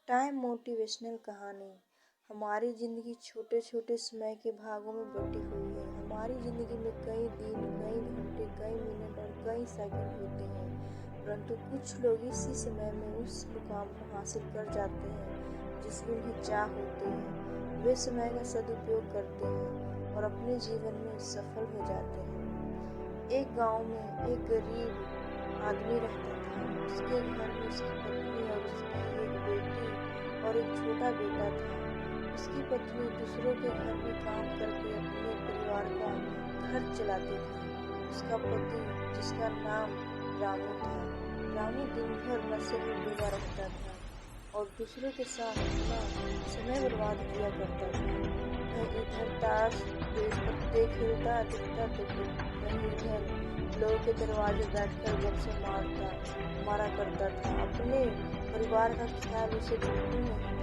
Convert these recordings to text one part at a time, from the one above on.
Time motivational कहानी। हमारी ज़िंदगी छोटे छोटे समय के भागों में बटी हुई है। हमारी ज़िंदगी में कई दिन, कई घंटे, कई मिनट और कई सेकंड होते हैं, परंतु कुछ लोग इसी समय में उस मुकाम को हासिल कर जाते हैं जिसकी उन्हें चाह होती है। वे समय का सदुपयोग करते हैं और अपने जीवन में सफल हो जाते हैं। एक गांव में एक गरीब आदमी रहता था। उसके घर में उसकी पत्नी और उसकी एक बेटी और एक छोटा बेटा था। उसकी पत्नी दूसरों के घर में काम करके अपने परिवार का खर्च चलाती थी। उसका पति, जिसका नाम रामू था, रामू दिन भर नशे में डूबा रहता था और दूसरों के साथ अपना समय बर्बाद किया करता था। कहीं इधर ताश के पत्ते खेलता दिखता तो कहीं इधर लोगों के दरवाजे बैठकर गपशप मारा करता था। अपने परिवार का ख्याल उसे बिल्कुल नहीं था।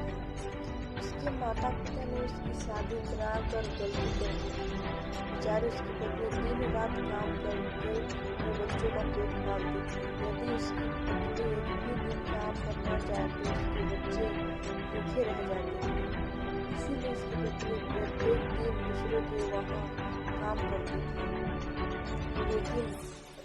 उसके माता पिता ने उसकी शादी कराकर गलती कर दी थी। बेचारे उसकी पत्नी दिन रात काम करके अपने बच्चों का पेट पालती थी। यदि उसकी पत्नी एक भी दिन काम करना चाहे तो उसके बच्चे भूखे रह जाते थे। इसीलिए उसकी पत्नी प्रत्येक दिन दूसरों के वहाँ काम करती थी। लेकिन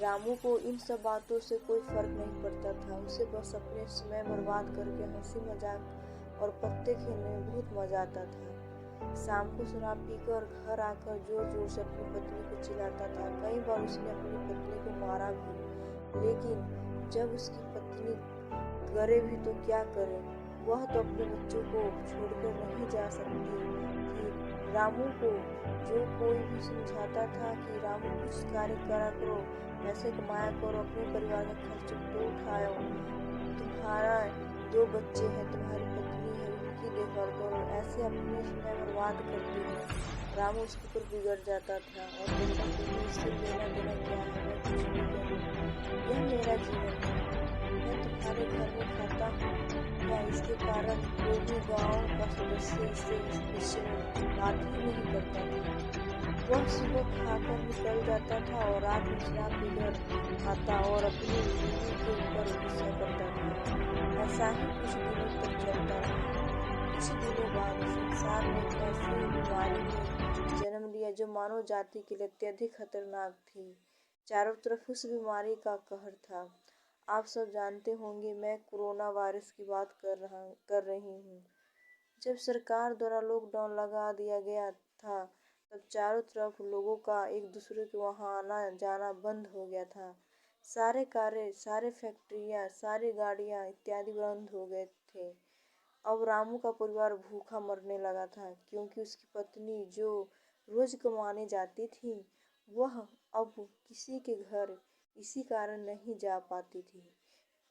रामू को इन सब बातों से कोई फर्क नहीं पड़ता था। उसे बस अपने समय बर्बाद करके हंसी मजाक और पत्ते खेलने में बहुत मजा आता था। शाम को शराब पीकर घर आकर जोर जोर से अपनी पत्नी को चिल्लाता था। कई बार उसने अपनी पत्नी को मारा भी, लेकिन जब उसकी पत्नी करे भी तो क्या करे, वह तो अपने बच्चों को छोड़कर नहीं जा सकती थी। रामू को जो कोई भी समझाता था कि रामू कुछ कार्य करा करो, पैसे कमाया करो, अपने परिवार का खर्च तो उठाओ, तुम्हारा 2 बच्चे हैं, तुम्हारी पत्नी है, उनकी देखभाल करो, ऐसे अपने समय बर्बाद करती है। रामू उसके ऊपर बिगड़ जाता था और कहता कि इससे लेना देना क्या है, मैं कुछ भी करूँ, यह मेरा जीवन है, मैं तुम्हारे घर में खाता हूँ या इसके कारण कोई भी गांव का सदस्य इससे इस विषय में बात ही नहीं करता था। वह सुबह खाकर निकल जाता था और रात में शराब पीकर आता और अपनी बीवी के ऊपर गुस्सा करता था। ऐसा ही कुछ दिनों तक चलता रहा। कुछ दिनों बाद संसार में एक ऐसी बीमारी ने जन्म लिया जो मानव जाति के लिए अत्यधिक खतरनाक थी। चारों तरफ उस बीमारी का कहर था। आप सब जानते होंगे मैं कोरोना वायरस की बात कर रही हूँ। जब सरकार द्वारा लॉकडाउन लगा दिया गया था, तब चारों तरफ लोगों का एक दूसरे के वहाँ आना जाना बंद हो गया था। सारे कार्य, सारे फैक्ट्रियाँ, सारी गाड़ियाँ इत्यादि बंद हो गए थे। अब रामू का परिवार भूखा मरने लगा था, क्योंकि उसकी पत्नी जो रोज कमाने जाती थी, वह अब किसी के घर इसी कारण नहीं जा पाती थी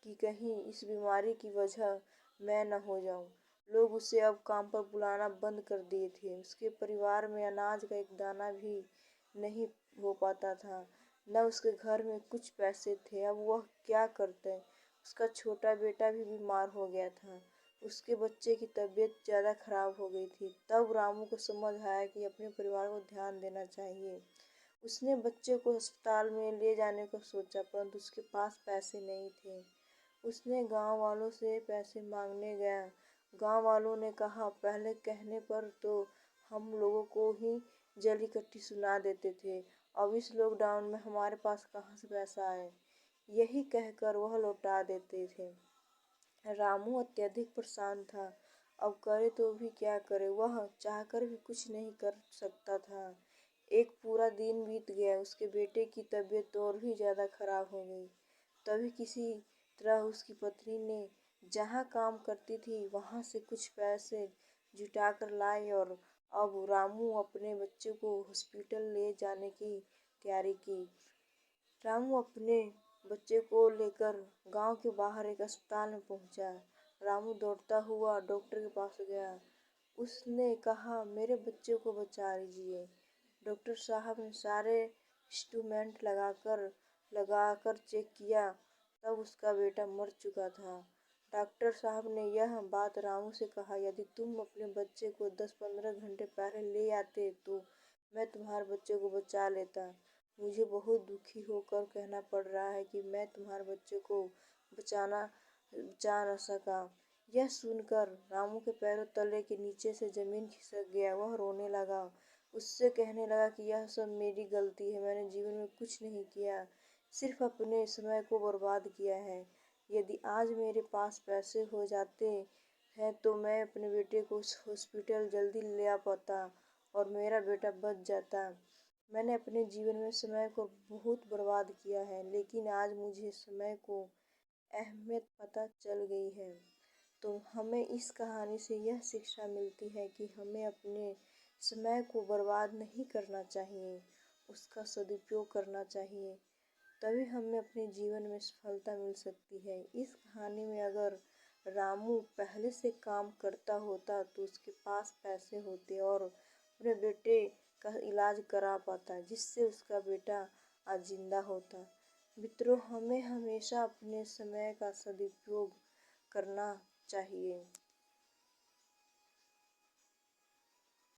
कि कहीं इस बीमारी की वजह मैं न हो जाऊं। लोग उसे अब काम पर बुलाना बंद कर दिए थे। उसके परिवार में अनाज का एक दाना भी नहीं हो पाता था, न उसके घर में कुछ पैसे थे। अब वह क्या करते। उसका छोटा बेटा भी बीमार हो गया था। उसके बच्चे की तबीयत ज़्यादा खराब हो गई थी। तब रामू को समझ आया कि अपने परिवार को ध्यान देना चाहिए। उसने बच्चे को अस्पताल में ले जाने को सोचा, परंतु उसके पास पैसे नहीं थे। उसने गांव वालों से पैसे मांगने गया। गांव वालों ने कहा, पहले कहने पर तो हम लोगों को ही जली कट्टी सुना देते थे, अब इस लॉकडाउन में हमारे पास कहाँ से पैसा आए। यही कहकर वह लौटा देते थे। रामू अत्यधिक परेशान था। अब करे तो भी क्या करे, वह चाहकर भी कुछ नहीं कर सकता था। एक पूरा दिन बीत गया। उसके बेटे की तबीयत और भी ज़्यादा खराब हो गई। तभी किसी तरह उसकी पत्नी ने जहाँ काम करती थी वहाँ से कुछ पैसे जुटा कर लाई और अब रामू अपने बच्चे को हॉस्पिटल ले जाने की तैयारी की। रामू अपने बच्चे को लेकर गांव के बाहर एक अस्पताल में पहुंचा। रामू दौड़ता हुआ डॉक्टर के पास गया। उसने कहा, मेरे बच्चे को बचा लीजिए। डॉक्टर साहब ने सारे इंस्ट्रूमेंट लगाकर चेक किया, तब उसका बेटा मर चुका था। डॉक्टर साहब ने यह बात रामू से कहा, यदि तुम अपने बच्चे को 10-15 घंटे पहले ले आते तो मैं तुम्हारे बच्चे को बचा लेता। मुझे बहुत दुखी होकर कहना पड़ रहा है कि मैं तुम्हारे बच्चे को बचा न सका। यह सुनकर रामू के पैरों तले के नीचे से जमीन खिसक गया। वह रोने लगा। उससे कहने लगा कि यह सब मेरी गलती है, मैंने जीवन में कुछ नहीं किया, सिर्फ अपने समय को बर्बाद किया है। यदि आज मेरे पास पैसे हो जाते हैं तो मैं अपने बेटे को उस हॉस्पिटल जल्दी ले आ पाता और मेरा बेटा बच जाता। मैंने अपने जीवन में समय को बहुत बर्बाद किया है, लेकिन आज मुझे समय को अहमियत पता चल गई है। तो हमें इस कहानी से यह शिक्षा मिलती है कि हमें अपने समय को बर्बाद नहीं करना चाहिए, उसका सदुपयोग करना चाहिए। तभी हमें अपने जीवन में सफलता मिल सकती है। इस कहानी में अगर रामू पहले से काम करता होता तो उसके पास पैसे होते और अपने बेटे का इलाज करा पाता, जिससे उसका बेटा आज जिंदा होता। मित्रों, हमें हमेशा अपने समय का सदुपयोग करना चाहिए।